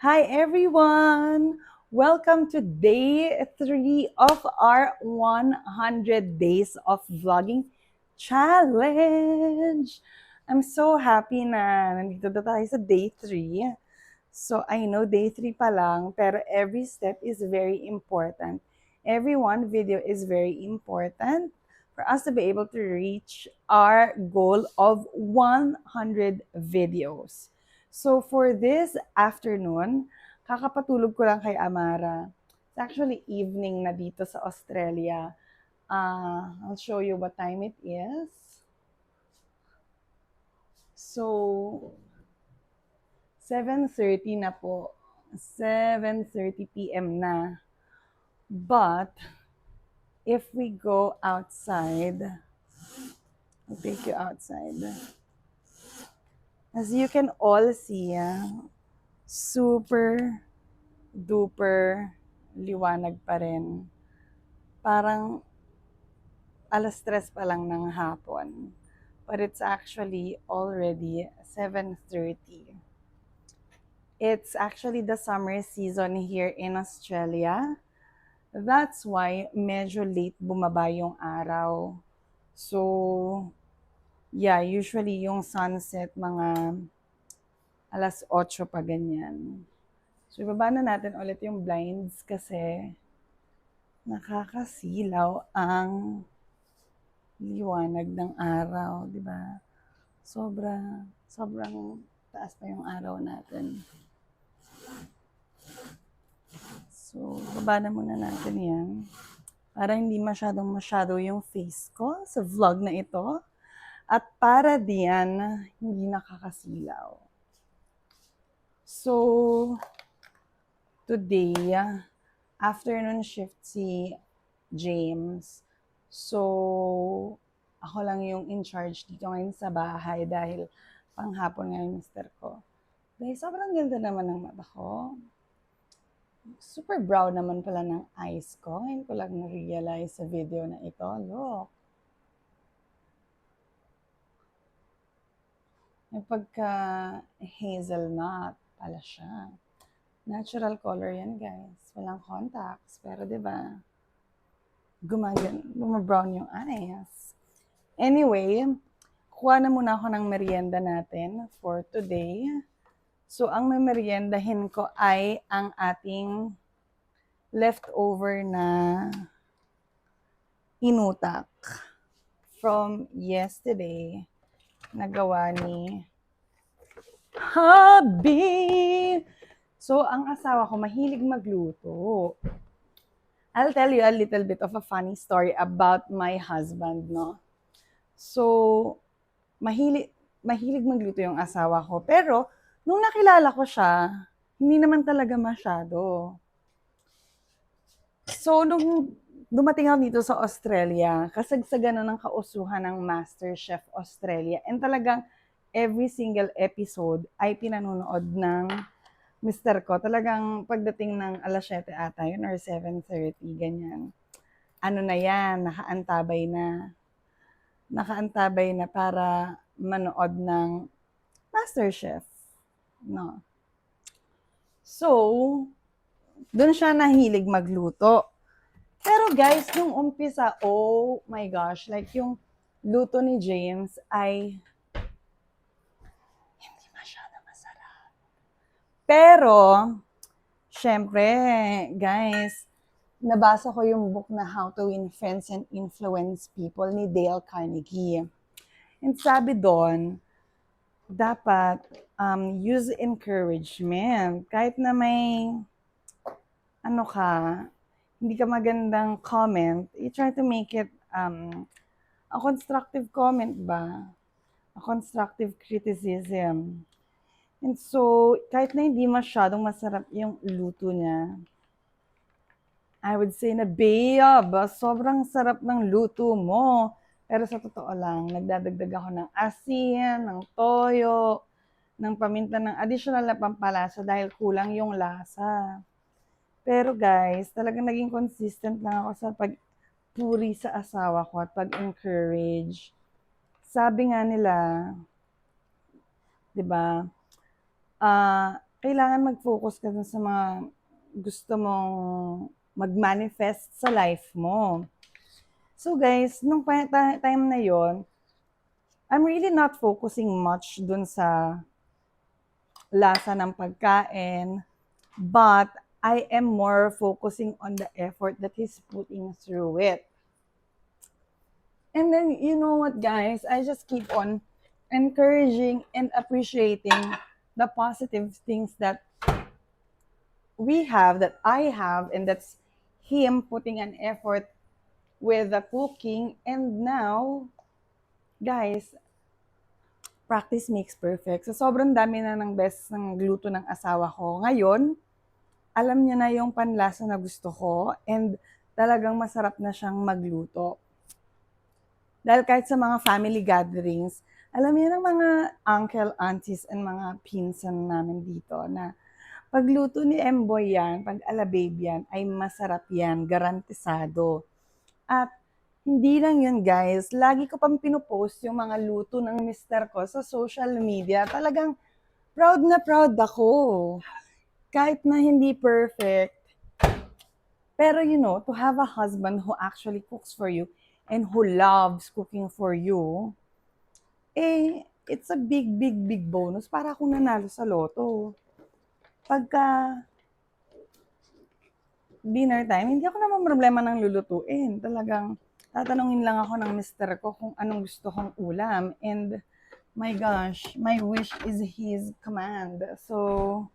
Hi everyone! Welcome to day 3 of our 100 days of vlogging challenge. I'm so happy na nandito na tayo sa day 3. So I know day 3 pa lang, pero every step is very important. Every one video is very important for us to be able to reach our goal of 100 videos. So for this afternoon, kakapatulog ko lang kay Amara. It's actually evening na dito sa Australia. I'll show you what time it is. So, 7:30 na po. 7:30 p.m. na. But, if we go outside, I'll take you outside. As you can all see, super duper liwanag pa rin. Parang 3:00 pa lang ng hapon. But it's actually already 7:30. It's actually the summer season here in Australia. That's why medyo late bumaba yung araw. So, yeah, usually yung sunset mga 8:00 pa ganyan. So, ibaba na natin ulit yung blinds kasi nakakasilaw ang liwanag ng araw, di ba? Sobrang taas pa yung araw natin. So, baba na muna natin yan. Para hindi masyado yung face ko sa vlog na ito. At para diyan, hindi nakakasilaw. So, today, afternoon shift si James. So, ako lang yung in charge dito ngayon sa bahay dahil panghapon nga yung mister ko. Dahil sobrang ganda naman ng mata ko. Super brown naman pala ng eyes ko. Ngayon ko lang na-realize sa video na ito. Look. May pagka hazelnut pala siya. Natural color yan, guys. Walang contacts. Pero 'di ba? Bumabrown yung eyes. Anyway, kuha na muna ako ng merienda natin for today. So, ang memeriendahin ko ay ang ating leftover na inutak from yesterday na gawa ni Hubby. So, ang asawa ko mahilig magluto. I'll tell you a little bit of a funny story about my husband, no? So, mahilig magluto yung asawa ko. Pero, nung nakilala ko siya, hindi naman talaga masyado. So, nung dumating ako dito sa Australia, kasagsagan na ng kausuhan ng MasterChef Australia. And talagang every single episode ay pinanonood ng mister ko. Talagang pagdating ng 7:00 ata yun or 7:30, ganyan. Ano na yan, nakaantabay na para manood ng MasterChef. No. So, doon siya nahilig magluto. Pero guys, nung umpisa, oh my gosh, like yung luto ni James ay hindi masyado masarap. Pero, syempre, guys, nabasa ko yung book na How to Win Friends and Influence People ni Dale Carnegie. And sabi doon, dapat use encouragement. Kahit na may hindi ka magandang comment, you try to make it a constructive comment ba? A constructive criticism. And so, kahit na hindi masyadong masarap yung luto niya, I would say na, babe, sobrang sarap ng luto mo. Pero sa totoo lang, nagdadagdag ako ng asin, ng toyo, ng paminta, ng additional na pampalasa dahil kulang yung lasa. Pero guys, talagang naging consistent lang ako sa pagpuri sa asawa ko at pag-encourage. Sabi nga nila, 'di ba? kailangan mag-focus ka dun sa mga gusto mong mag-manifest sa life mo. So guys, nung time na yon, I'm really not focusing much dun sa lasa ng pagkain, but I am more focusing on the effort that he's putting through it. And then, you know what, guys? I just keep on encouraging and appreciating the positive things that we have, that I have, and that's him putting an effort with the cooking. And now, guys, practice makes perfect. So, sobrang dami na ng best ng luto ng asawa ko. Ngayon, alam niya na yung panlasa na gusto ko and talagang masarap na siyang magluto. Dahil kahit sa mga family gatherings, alam niya ng mga uncle, aunties, and mga pinsan namin dito na pagluto ni Emboy yan, pag alababe yan, ay masarap yan, garantisado. At hindi lang yun guys, lagi ko pang pinupost yung mga luto ng mister ko sa social media. Talagang proud na proud ako. Kahit na hindi perfect. Pero you know, to have a husband who actually cooks for you and who loves cooking for you, it's a big, big, big bonus para akong nanalo sa loto. Pagka dinner time, hindi ako naman problema ng lulutuin. Talagang tatanungin lang ako ng mister ko kung anong gusto kong ulam. And my gosh, my wish is his command. So,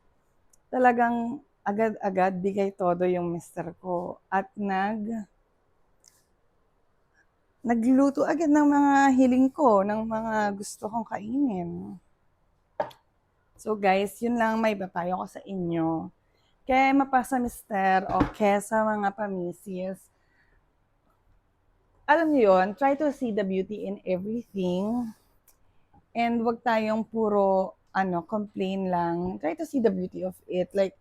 talagang agad-agad bigay todo yung mister ko. At nagluto agad ng mga hiling ko, ng mga gusto kong kainin. So guys, yun lang may papayo ko sa inyo. Kaya mapasa mister o kaya sa mga pamisis, alam niyo yun, try to see the beauty in everything. And wag tayong puro complain lang. Try to see the beauty of it. Like,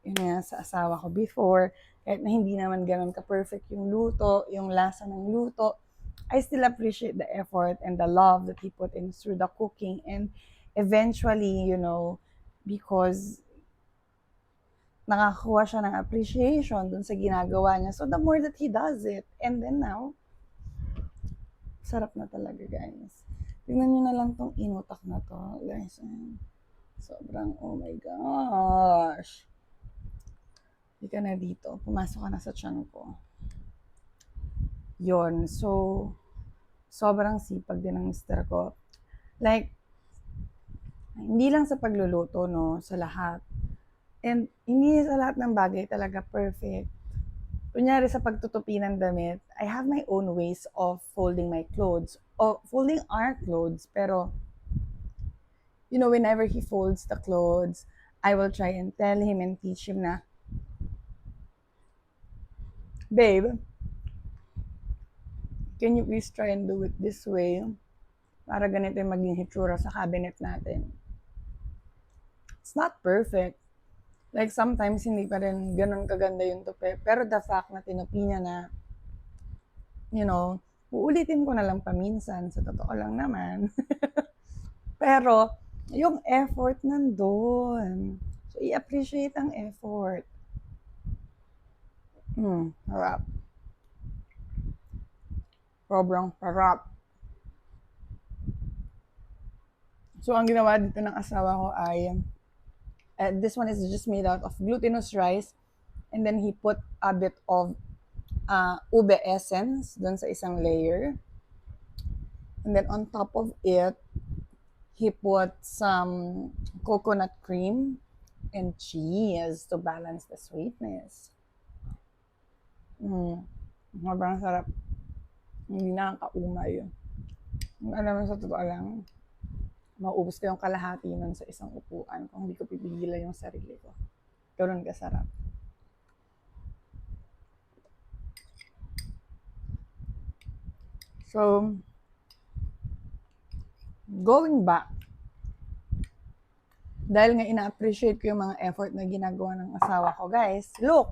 yun nga sa asawa ko before, kahit na hindi naman ganun ka-perfect yung luto, yung lasa ng luto, I still appreciate the effort and the love that he put in through the cooking. And eventually, you know, because nakakuha siya ng appreciation dun sa ginagawa niya. So the more that he does it, and then now, sarap na talaga guys. Tingnan nyo na lang tong inutak na to, guys. Sobrang, oh my gosh. Hindi ka na dito. Pumasok ka na sa tiyan ko. Yon. So, sobrang sipag din ng mister ko. Like, hindi lang sa pagluluto, no? Sa lahat. And hindi sa lahat ng bagay talaga perfect. Kunyari sa pagtutupi ng damit, I have my own ways of folding my clothes. O folding our clothes. Pero, you know, whenever he folds the clothes, I will try and tell him and teach him na, babe, can you please try and do it this way? Para ganito yung maging hitsura sa cabinet natin. It's not perfect. Like sometimes hindi pa rin ganun kaganda yung tupi. Pero the fact na tinupi niya na, you know, uulitin ko na lang paminsan. Sa totoo lang naman. Pero, yung effort nandun. So, i-appreciate ang effort. Harap. Sobrang sarap. So, ang ginawa dito ng asawa ko ay, this one is just made out of glutinous rice. And then he put a bit of ube essence dun sa isang layer. And then on top of it, he put some coconut cream and cheese to balance the sweetness. Sobrang sarap. Hindi nakakaumay. Alam mo, sa totoo lang, maubos ko yung kalahati nun sa isang upuan kung hindi ko pipigilan yung sarili ko. Ganun kasarap. So, going back, dahil nga ina-appreciate ko yung mga effort na ginagawa ng asawa ko, guys, look!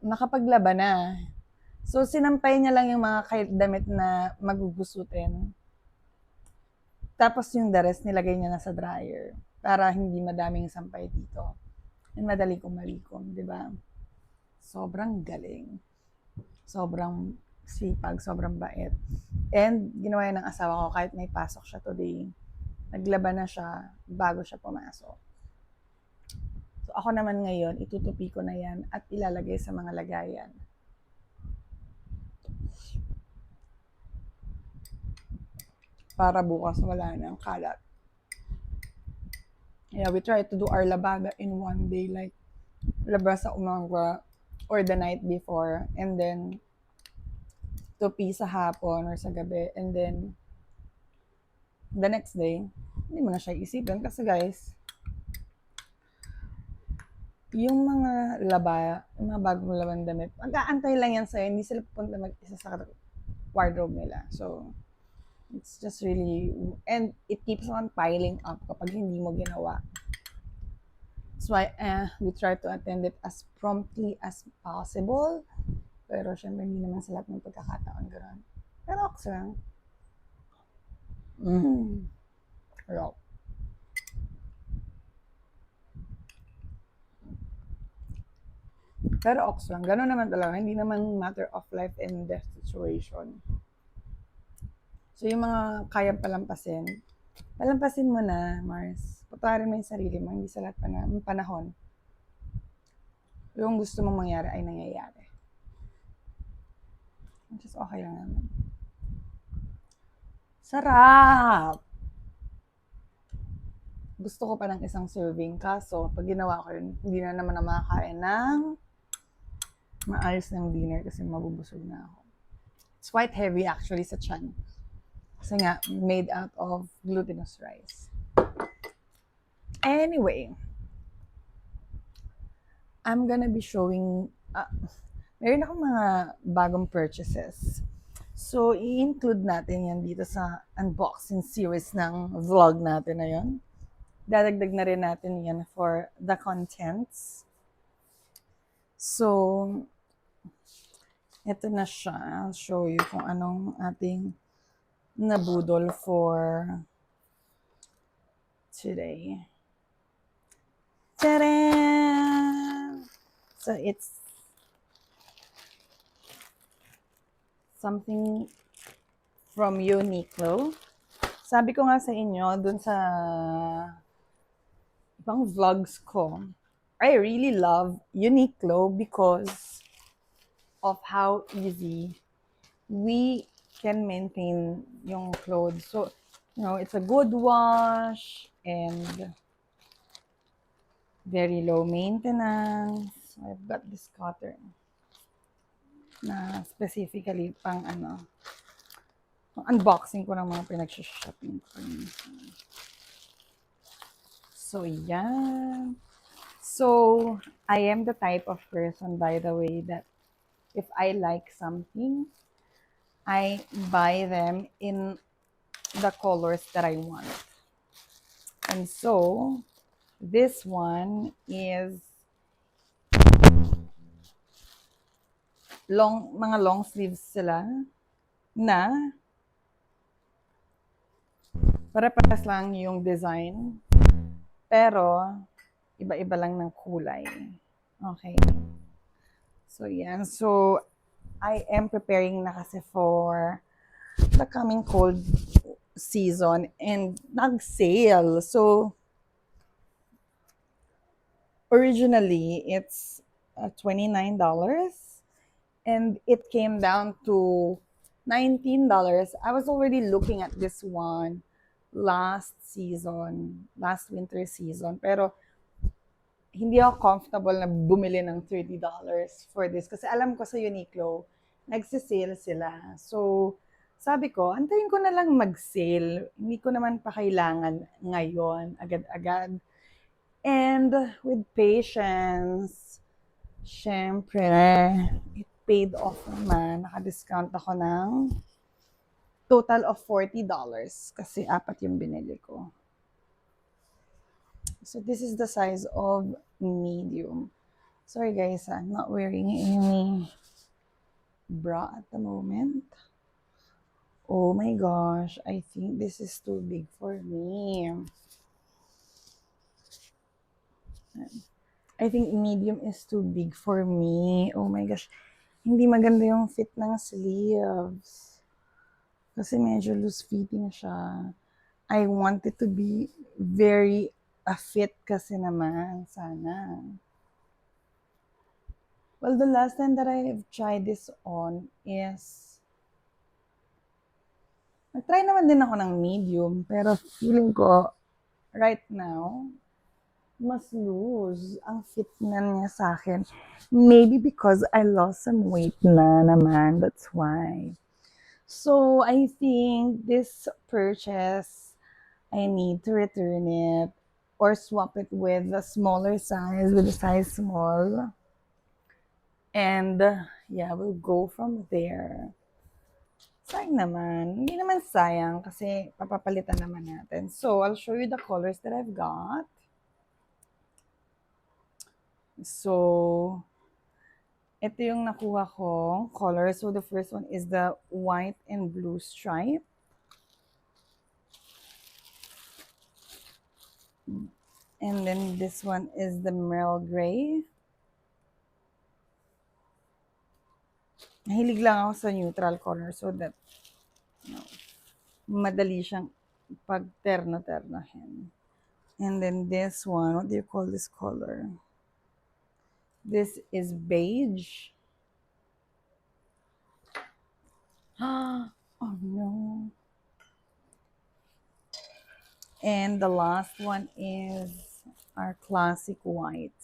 Nakapaglaban na. So, sinampay niya lang yung mga damit na magugusutin. Tapos yung the rest, nilagay niya na sa dryer para hindi madaming sampay dito. And madali kong malikom, di ba? Sobrang galing. Sobrang sipag, sobrang bait. And ginawa yan ng asawa ko kahit may pasok siya today. Naglaban na siya bago siya pumasok. So ako naman ngayon, itutupi ko na yan at ilalagay sa mga lagayan. Para bukas wala nang kalat. Yeah, we try to do our labada in one day, like labas sa umaga or the night before, and then tupi sa hapon or sa gabi, and then the next day, hindi mo na siya isipin kasi guys, yung mga bagong labang damit, mag-aantay lang yan sa'yo, hindi sila pupunta mag-isa sa wardrobe nila. So, it's just really, and it keeps on piling up kapag hindi mo ginawa. That's why we try to attend it as promptly as possible. Pero syempre hindi naman sa lahat ng pagkakataon gano'n. Pero okay lang. Rock. Pero okay lang. Gano'n naman talaga. Hindi naman matter of life and death situation. So yung mga kayang palampasin mo na, Mars. Patawarin mo yung sarili mo, hindi sa lahat ng panahon. Yung gusto mong mangyari ay nangyayari. Which is okay lang naman. Sarap! Gusto ko pa ng isang serving, kaso pag ginawa ko yun, hindi na naman na makakain ng maayos ng dinner kasi mabubusog na ako. It's quite heavy actually sa tiyan. Kasi nga, made out of glutinous rice. Anyway, I'm gonna be showing, meron akong mga bagong purchases. So, i-include natin yan dito sa unboxing series ng vlog natin na yun. Dadagdag na rin natin yan for the contents. So, ito na siya. I'll show you kung anong ating nabudol for today. Ta-da! So, it's something from Uniqlo. Sabi ko nga sa inyo, dun sa ibang vlogs ko, I really love Uniqlo because of how easy we can maintain yung clothes. So, you know, it's a good wash and very low maintenance. I've got this cotton na specifically pang unboxing ko ng mga pinag-shopping ko. So, yan. So, I am the type of person, by the way, that if I like something, I buy them in the colors that I want. And so, this one is mga long sleeves sila na pare-pares lang yung design, pero iba-iba lang ng kulay. Okay. So, yan. So, I am preparing na kasi for the coming cold season and nag-sale. So, originally, it's $29 and it came down to $19. I was already looking at this one last winter season, pero hindi ako comfortable na bumili ng $30 for this kasi alam ko sa Uniqlo, nagsisale sila. So, sabi ko, antayin ko na lang mag-sale. Hindi ko naman pa kailangan ngayon, agad-agad. And with patience, syempre, it paid off naman. Naka-discount ako ng total of $40 kasi 4 yung binili ko. So this is the size of medium. Sorry guys, I'm not wearing any bra at the moment. Oh my gosh, I think this is too big for me. I think medium is too big for me. Oh my gosh, hindi maganda yung fit ng sleeves. Kasi medyo loose-fitting siya. I want it to be very a fit kasi naman, sana. Well, the last time that I have tried this on is, nag-try naman din ako ng medium, pero feeling ko, right now, mas loose ang fit na niya sa akin. Maybe because I lost some weight na naman, that's why. So, I think this purchase, I need to return it or swap it with a smaller size, with a size small. And yeah, we'll go from there. Sayang naman. Hindi naman sayang kasi papapalitan naman natin. So, I'll show you the colors that I've got. So, ito yung nakuha ko color. So, the first one is the white and blue stripe. And then this one is the merle gray. Nahilig lang ako sa neutral color so that madali siyang pag-terno-ternohin. And then this one, what do you call this color? This is beige. Oh no. And the last one is our classic white.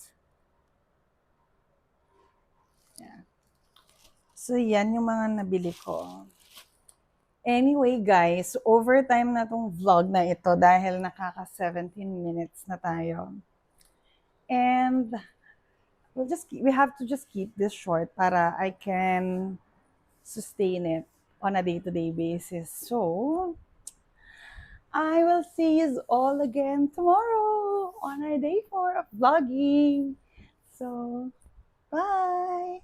Yeah. So yan yung mga nabili ko. Anyway guys, overtime na tong vlog na ito dahil nakaka 17 minutes na tayo. And we have to just keep this short para I can sustain it on a day-to-day basis. So, I will see you all again tomorrow on our day 4 of vlogging. So, bye!